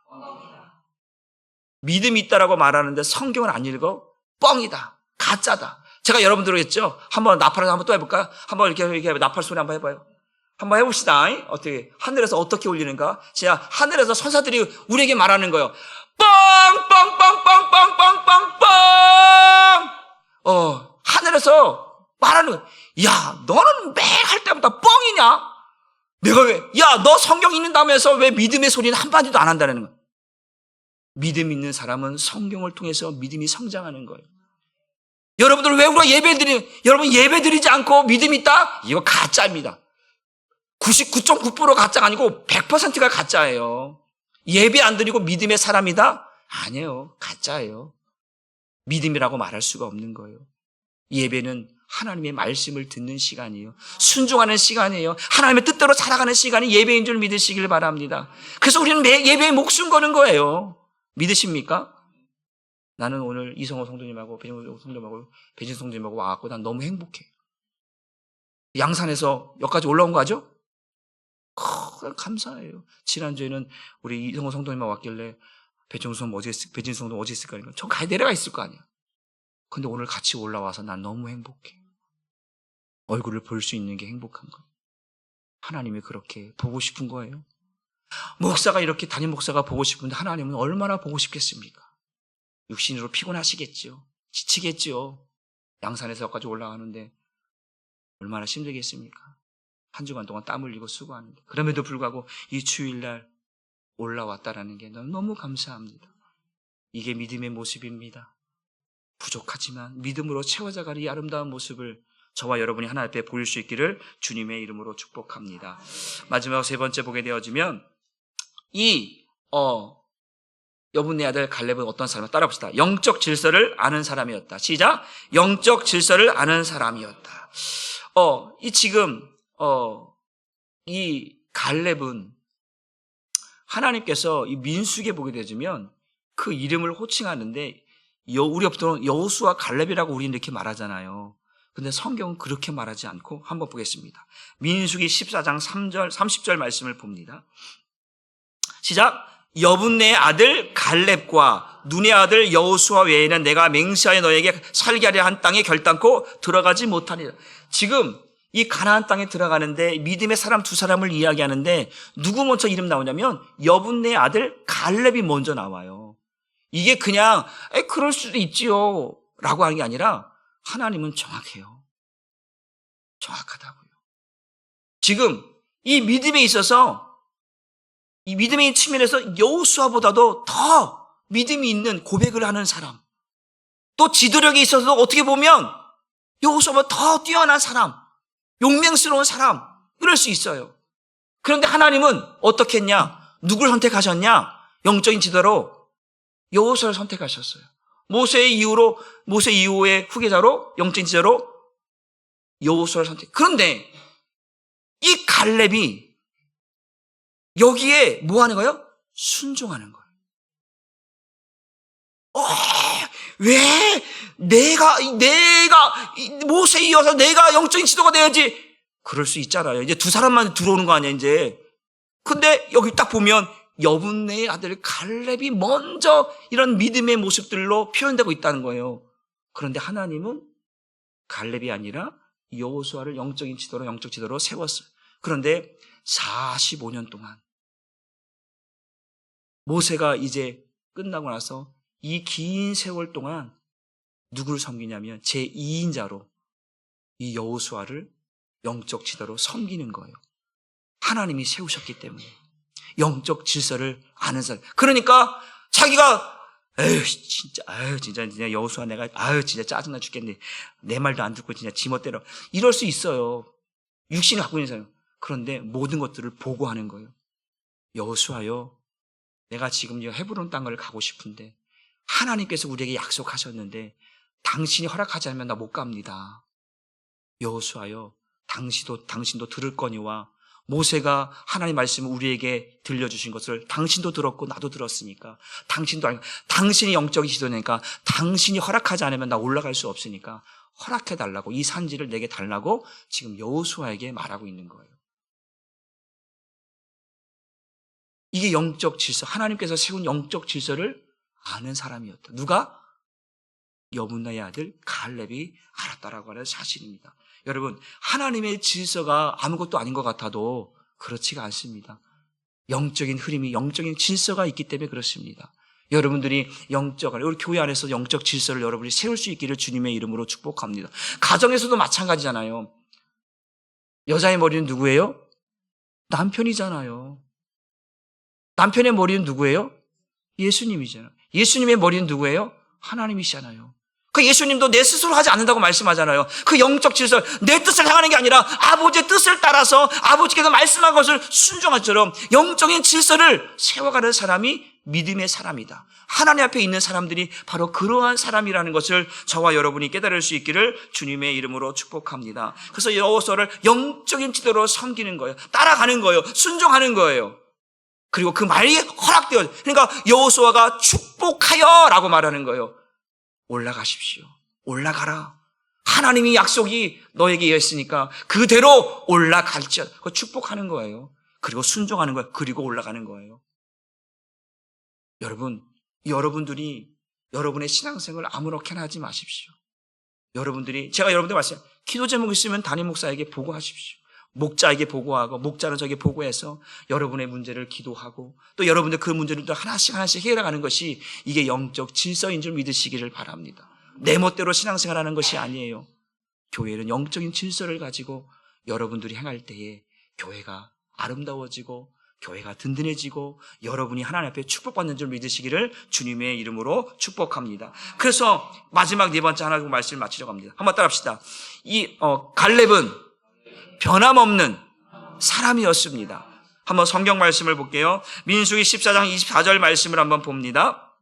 믿음이 있다라고 말하는데 성경을 안 읽어? 뻥이다. 가짜다. 제가 여러분들 했죠. 한번 나팔을 한번 또 해볼까요? 한번 이렇게 나팔 소리 한번 해봐요. 한번 해봅시다. 어떻게 하늘에서 어떻게 울리는가? 제가 하늘에서 천사들이 우리에게 말하는 거예요. 뻥뻥뻥뻥뻥뻥뻥. 하늘에서 말하는 거야. 야, 너는 매일 할 때마다 뻥이냐? 내가 왜? 야, 너 성경 읽는다면서 왜 믿음의 소리는 한마디도 안 한다는 거야? 믿음 있는 사람은 성경을 통해서 믿음이 성장하는 거예요. 여러분들 왜 우리가 여러분 예배 드리지 않고 믿음이 있다? 이거 가짜입니다. 99.9% 가짜가 아니고 100%가 가짜예요. 예배 안 드리고 믿음의 사람이다? 아니에요. 가짜예요. 믿음이라고 말할 수가 없는 거예요. 예배는 하나님의 말씀을 듣는 시간이에요. 순종하는 시간이에요. 하나님의 뜻대로 살아가는 시간이 예배인 줄 믿으시길 바랍니다. 그래서 우리는 예배에 목숨 거는 거예요. 믿으십니까? 나는 오늘 이성호 성도님하고 배진 성도님하고 와갖고 난 너무 행복해. 양산에서 여기까지 올라온 거 아죠? 감사해요. 지난주에는 우리 이성호 성도님하고 왔길래 배진 성도 어디 있을까? 저 내려가 있을 거 아니야. 근데 오늘 같이 올라와서 난 너무 행복해. 얼굴을 볼 수 있는 게 행복한 거예요. 하나님이 그렇게 보고 싶은 거예요. 목사가 이렇게 담임 목사가 보고 싶은데 하나님은 얼마나 보고 싶겠습니까? 육신으로 피곤하시겠죠. 지치겠죠. 양산에서 여기까지 올라가는데 얼마나 힘들겠습니까? 한 주간 동안 땀 흘리고 수고하는데 그럼에도 불구하고 이 주일날 올라왔다라는 게 너무 감사합니다. 이게 믿음의 모습입니다. 부족하지만 믿음으로 채워져가는 이 아름다운 모습을 저와 여러분이 하나님 앞에 보일 수 있기를 주님의 이름으로 축복합니다. 마지막 세 번째 보게 되어지면 여분의 아들 갈렙은 어떤 사람이었다? 따라봅시다. 영적 질서를 아는 사람이었다. 시작. 영적 질서를 아는 사람이었다. 이 갈렙은 하나님께서 이 민수기에 보게 되면 그 이름을 호칭하는데 우리가 보통 여호수아 갈렙이라고 우리는 이렇게 말하잖아요. 근데 성경은 그렇게 말하지 않고 한번 보겠습니다. 민수기 14장 3절 30절 말씀을 봅니다. 시작. 여분의 아들 갈렙과 눈의 아들 여호수아 외에는 내가 맹세하여 너에게 살게 하려 한 땅에 결단코 들어가지 못하리라. 지금 이 가나안 땅에 들어가는데 믿음의 사람 두 사람을 이야기하는데 누구 먼저 이름 나오냐면 여분의 아들 갈렙이 먼저 나와요. 이게 그냥 그럴 수도 있지요 라고 하는 게 아니라 하나님은 정확해요. 정확하다고요. 지금 이 믿음에 있어서 이 믿음의 측면에서 여호수아보다도 더 믿음이 있는 고백을 하는 사람, 또 지도력이 있어서 어떻게 보면 여호수아보다 더 뛰어난 사람, 용맹스러운 사람, 이럴 수 있어요. 그런데 하나님은 어떻게 했냐? 누굴 선택하셨냐? 영적인 지도로 여호수아를 선택하셨어요. 모세 이후의 후계자로, 영적인 지도로 여호수아를 선택. 그런데 이 갈렙이 여기에 뭐 하는 거예요? 순종하는 거예요. 왜 내가 모세 이어서 내가 영적인 지도가 돼야지. 그럴 수 있잖아요. 이제 두 사람만 들어오는 거 아니야, 이제. 근데 여기 딱 보면 여분네의 아들 갈렙이 먼저 이런 믿음의 모습들로 표현되고 있다는 거예요. 그런데 하나님은 갈렙이 아니라 여호수아를 영적 지도로 세웠어요. 그런데 45년 동안 모세가 이제 끝나고 나서 이 긴 세월 동안 누구를 섬기냐면 제2인자로 이 여호수아를 영적 지도로 섬기는 거예요. 하나님이 세우셨기 때문에 영적 질서를 아는 사람. 그러니까 자기가 진짜 여호수아 내가 진짜 짜증나 죽겠네. 내 말도 안 듣고 진짜 지멋대로 이럴 수 있어요. 육신을 갖고 있는 사람. 그런데 모든 것들을 보고하는 거예요. 여호수아요, 내가 지금 헤브론 땅을 가고 싶은데 하나님께서 우리에게 약속하셨는데 당신이 허락하지 않으면 나 못 갑니다. 여호수아요, 당신도 들을 거니와 모세가 하나님 말씀을 우리에게 들려주신 것을 당신도 들었고 나도 들었으니까 당신도 알고, 당신이 영적인 지도니까 당신이 허락하지 않으면 나 올라갈 수 없으니까 허락해달라고, 이 산지를 내게 달라고 지금 여호수아에게 말하고 있는 거예요. 이게 영적 질서, 하나님께서 세운 영적 질서를 아는 사람이었다. 누가? 여분나의 아들 갈렙이 알았다라고 하는 사실입니다. 여러분, 하나님의 질서가 아무것도 아닌 것 같아도 그렇지가 않습니다. 영적인 흐름이, 영적인 질서가 있기 때문에 그렇습니다. 여러분들이 우리 교회 안에서 영적 질서를 여러분이 세울 수 있기를 주님의 이름으로 축복합니다. 가정에서도 마찬가지잖아요. 여자의 머리는 누구예요? 남편이잖아요. 남편의 머리는 누구예요? 예수님이잖아요. 예수님의 머리는 누구예요? 하나님이시잖아요. 그 예수님도 내 스스로 하지 않는다고 말씀하잖아요. 그 영적 질서, 내 뜻을 향하는 게 아니라 아버지의 뜻을 따라서 아버지께서 말씀한 것을 순종한 것처럼 영적인 질서를 세워가는 사람이 믿음의 사람이다. 하나님 앞에 있는 사람들이 바로 그러한 사람이라는 것을 저와 여러분이 깨달을 수 있기를 주님의 이름으로 축복합니다. 그래서 여호수아를 영적인 지도로 섬기는 거예요. 따라가는 거예요. 순종하는 거예요. 그리고 그 말이 허락되어, 그러니까 여호수아가 축복하여라고 말하는 거예요. 올라가십시오. 올라가라. 하나님이 약속이 너에게 이었으니까 그대로 올라갈지어다. 그거 축복하는 거예요. 그리고 순종하는 거예요. 그리고 올라가는 거예요. 여러분들이 여러분의 신앙생활을 아무렇게나 하지 마십시오. 제가 여러분들 말씀해요. 기도 제목 있으면 담임 목사에게 보고하십시오. 목자에게 보고하고, 목자는 저에게 보고해서 여러분의 문제를 기도하고, 또 여러분들 그 문제를 또 하나씩 해결해가는 것이 이게 영적 질서인 줄 믿으시기를 바랍니다. 내 멋대로 신앙생활하는 것이 아니에요. 교회는 영적인 질서를 가지고 여러분들이 행할 때에 교회가 아름다워지고 교회가 든든해지고 여러분이 하나님 앞에 축복받는 줄 믿으시기를 주님의 이름으로 축복합니다. 그래서 마지막 네 번째 하나님 말씀을 마치려고 합니다. 한번 따라합시다. 갈렙은 변함없는 사람이었습니다. 한번 성경 말씀을 볼게요. 민수기 14장 24절 말씀을 한번 봅니다.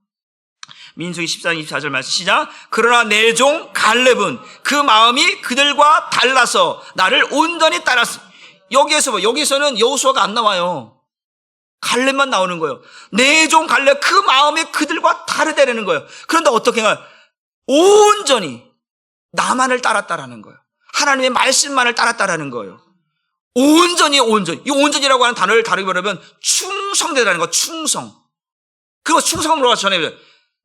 민수기 14장 24절 말씀 시작. 그러나 내 종 갈렙은 그 마음이 그들과 달라서 나를 온전히 따랐습니다. 여기서는 여호수아가 안 나와요. 갈렙만 나오는 거예요. 내 종 갈렙 그 마음이 그들과 다르다는 거예요. 그런데 어떻게 해요? 온전히 나만을 따랐다라는 거예요. 하나님의 말씀만을 따랐다라는 거예요. 온전히. 이 온전이라고 하는 단어를 다르게 말하면 충성되라는 거, 충성. 그리고 충성으로 전해요.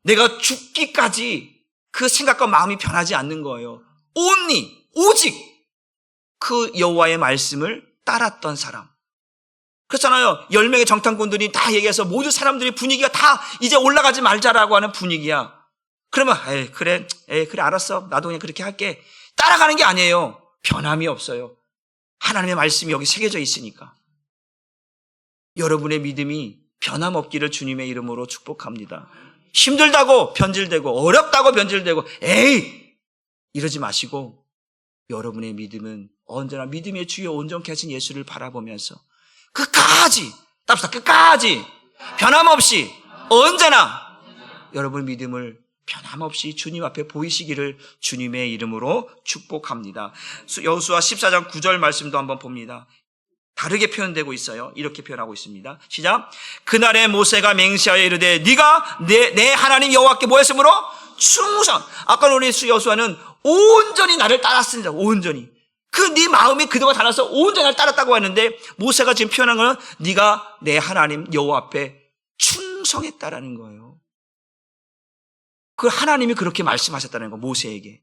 내가 죽기까지 그 생각과 마음이 변하지 않는 거예요. 오직 그 여호와의 말씀을 따랐던 사람. 그렇잖아요. 10명의 정탐꾼들이 다 얘기해서 모든 사람들이 분위기가 다 이제 올라가지 말자라고 하는 분위기야. 그러면 그래 알았어. 나도 그냥 그렇게 할게. 따라가는 게 아니에요. 변함이 없어요. 하나님의 말씀이 여기 새겨져 있으니까. 여러분의 믿음이 변함없기를 주님의 이름으로 축복합니다. 힘들다고 변질되고 어렵다고 변질되고 에이 이러지 마시고 여러분의 믿음은 언제나 믿음의 주여 온전케 하신 예수를 바라보면서 끝까지 답시다. 끝까지 변함없이 언제나 여러분 믿음을 변함없이 주님 앞에 보이시기를 주님의 이름으로 축복합니다. 여호수아 14장 9절 말씀도 한번 봅니다. 다르게 표현되고 있어요. 이렇게 표현하고 있습니다. 시작. 그날에 모세가 맹세하여 이르되 네가 내 하나님 여호와께 뭐 했으므로? 충성. 아까 우리 여호수아는 온전히 나를 따랐습니다. 온전히. 그 네 마음이 그동안 달아서 온전히 나를 따랐다고 하는데 모세가 지금 표현한 거는 네가 내 하나님 여호와 앞에 충성했다라는 거예요. 그 하나님이 그렇게 말씀하셨다는 거 모세에게.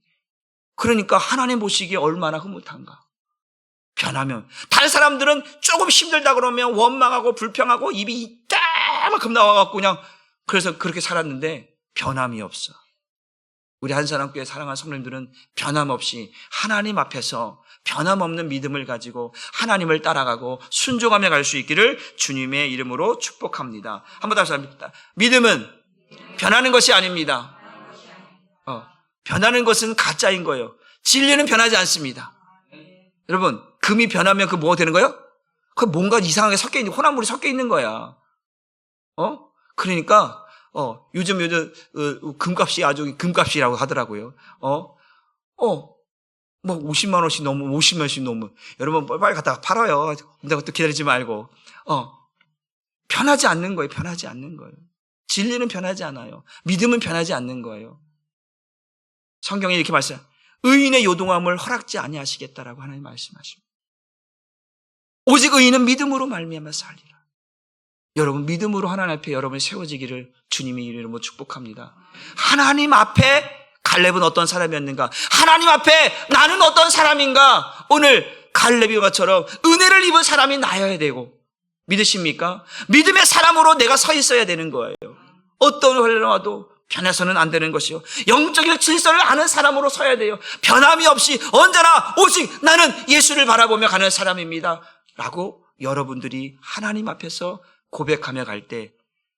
그러니까 하나님 보시기에 얼마나 흐뭇한가. 변하면 다른 사람들은 조금 힘들다 그러면 원망하고 불평하고 입이 이따만큼 나와갖고 그냥 그래서 그렇게 살았는데 변함이 없어. 우리 한사람교회 사랑하는 성도님들은 변함없이 하나님 앞에서 변함없는 믿음을 가지고 하나님을 따라가고 순종하며 갈 수 있기를 주님의 이름으로 축복합니다. 한번 다시 합니다. 믿음은 변하는 것이 아닙니다. 변하는 것은 가짜인 거예요. 진리는 변하지 않습니다. 여러분, 금이 변하면 그 뭐가 되는 거예요? 그 뭔가 이상하게 섞여 있는, 혼합물이 섞여 있는 거야. 그러니까, 요즘, 금값이 아주, 금값이라고 하더라고요. 뭐 50만 원씩 넘으면, 50만 원씩 넘으면, 여러분, 빨리 갖다가 팔아요. 근데 또 기다리지 말고. 변하지 않는 거예요. 변하지 않는 거예요. 진리는 변하지 않아요. 믿음은 변하지 않는 거예요. 성경에 이렇게 말씀해요. 의인의 요동함을 허락지 아니하시겠다라고 하나님 말씀하십니다. 오직 의인은 믿음으로 말미암아 살리라. 여러분 믿음으로 하나님 앞에 여러분이 세워지기를 주님의 이름으로 축복합니다. 하나님 앞에 갈렙은 어떤 사람이었는가? 하나님 앞에 나는 어떤 사람인가? 오늘 갈렙이 것처럼 은혜를 입은 사람이 나여야 되고 믿으십니까? 믿음의 사람으로 내가 서 있어야 되는 거예요. 어떤 환난이 와도 변해서는 안 되는 것이요. 영적인 질서를 아는 사람으로 서야 돼요. 변함이 없이 언제나 오직 나는 예수를 바라보며 가는 사람입니다. 라고 여러분들이 하나님 앞에서 고백하며 갈 때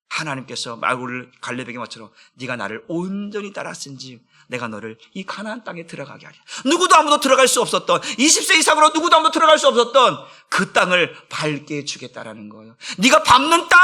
하나님께서 말고를 갈렙에게 맞처럼 네가 나를 온전히 따랐은지 내가 너를 이 가나안 땅에 들어가게 하리라. 누구도 아무도 들어갈 수 없었던 20세 이상으로 누구도 아무도 들어갈 수 없었던 그 땅을 밟게 해주겠다라는 거예요. 네가 밟는 땅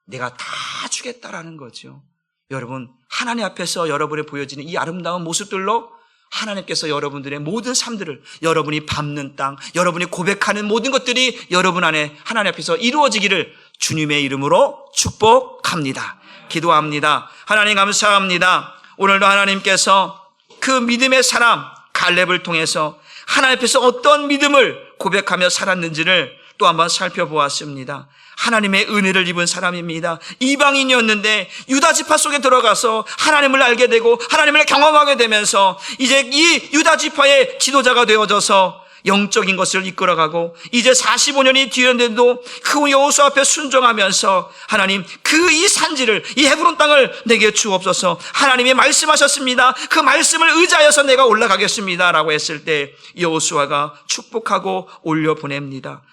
내가 다 주겠다라는 거죠. 여러분 하나님 앞에서 여러분이 보여지는 이 아름다운 모습들로 하나님께서 여러분들의 모든 삶들을 여러분이 밟는 땅, 여러분이 고백하는 모든 것들이 여러분 안에 하나님 앞에서 이루어지기를 주님의 이름으로 축복합니다. 기도합니다. 하나님 감사합니다. 오늘도 하나님께서 그 믿음의 사람 갈렙을 통해서 하나님 앞에서 어떤 믿음을 고백하며 살았는지를 또 한번 살펴보았습니다. 하나님의 은혜를 입은 사람입니다. 이방인이었는데 유다 지파 속에 들어가서 하나님을 알게 되고 하나님을 경험하게 되면서 이제 이 유다 지파의 지도자가 되어져서 영적인 것을 이끌어가고 이제 45년이 뒤였는데도 그 여호수아 앞에 순종하면서 하나님 그 이 산지를 이 헤브론 땅을 내게 주옵소서. 하나님이 말씀하셨습니다. 그 말씀을 의지하여서 내가 올라가겠습니다 라고 했을 때 여호수아가 축복하고 올려보냅니다.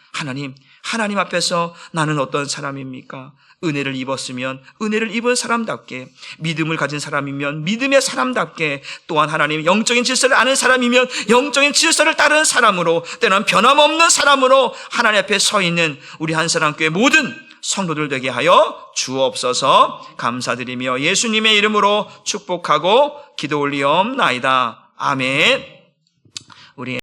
하나님 앞에서 나는 어떤 사람입니까? 은혜를 입었으면 은혜를 입은 사람답게, 믿음을 가진 사람이면 믿음의 사람답게, 또한 하나님 영적인 질서를 아는 사람이면 영적인 질서를 따르는 사람으로, 때는 변함없는 사람으로 하나님 앞에 서 있는 우리 한사람교회 모든 성도들 되게 하여 주옵소서. 감사드리며 예수님의 이름으로 축복하고 기도 올리옵나이다. 아멘. 우리